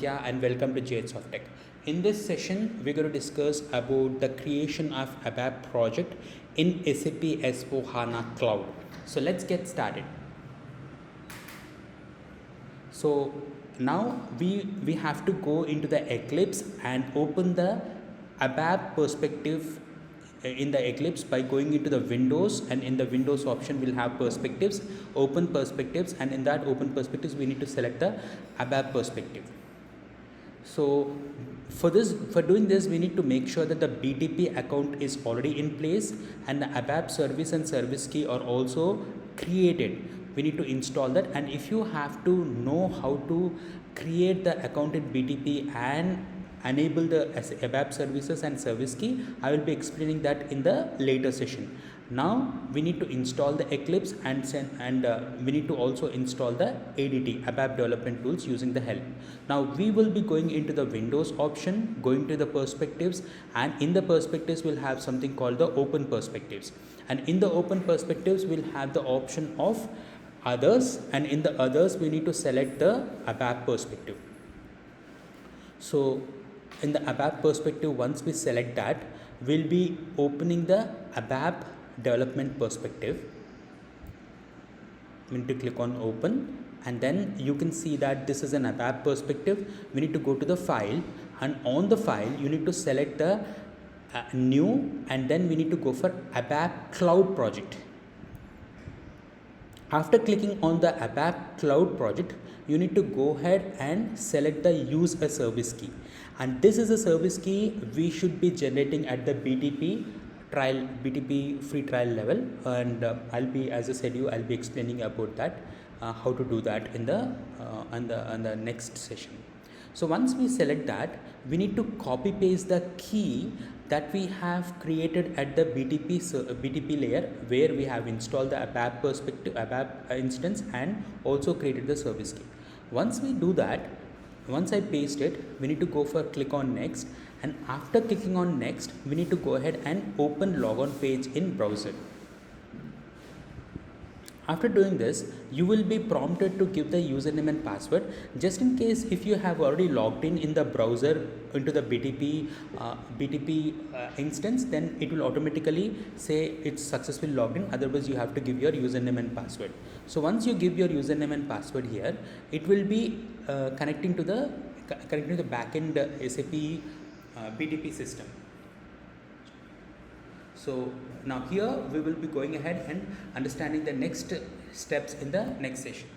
And welcome to SOFTECH. In this session, we're going to discuss about the creation of ABAP project in SAP S/4HANA Cloud. So let's get started. So now we have to go into the Eclipse and open the ABAP perspective in the Eclipse by going into the Windows, and in the Windows option we'll have perspectives, open perspectives, and in that open perspectives we need to select the ABAP perspective. So for doing this, we need to make sure that the BTP account is already in place and the ABAP service and service key are also created. We need to install that, and if you have to know how to create the account in BTP and enable the ABAP services and service key, I will be explaining that in the later session. Now we need to install the Eclipse and we need to also install the ADT, ABAP development tools, using the help. Now we will be going into the Windows option, going to the perspectives, and in the perspectives we'll have something called the open perspectives, and in the open perspectives we'll have the option of others, and in the others we need to select the ABAP perspective. So in the ABAP perspective, once we select that, we'll be opening the ABAP development perspective. We need to click on open, and then you can see that this is an ABAP perspective. We need to go to the file, and on the file you need to select the new, and then we need to go for ABAP cloud project. After clicking on the ABAP cloud project, you need to go ahead and select the use a service key, and this is a service key we should be generating at the BTP free trial level, and I'll be, as I said, I'll be explaining about that, how to do that in the next session. So once we select that, we need to copy paste the key that we have created at the BTP layer, where we have installed the ABAP perspective, ABAP instance, and also created the service key. Once we do that, once I paste it, we need to go for click on next, and after clicking on next, we need to go ahead and open logon page in browser. After doing this, you will be prompted to give the username and password. Just in case if you have already logged in the browser into the BTP instance, then it will automatically say it's successfully logged in. Otherwise, you have to give your username and password. So once you give your username and password here, it will be connecting to the backend SAP BTP system. So now here we will be going ahead and understanding the next steps in the next session.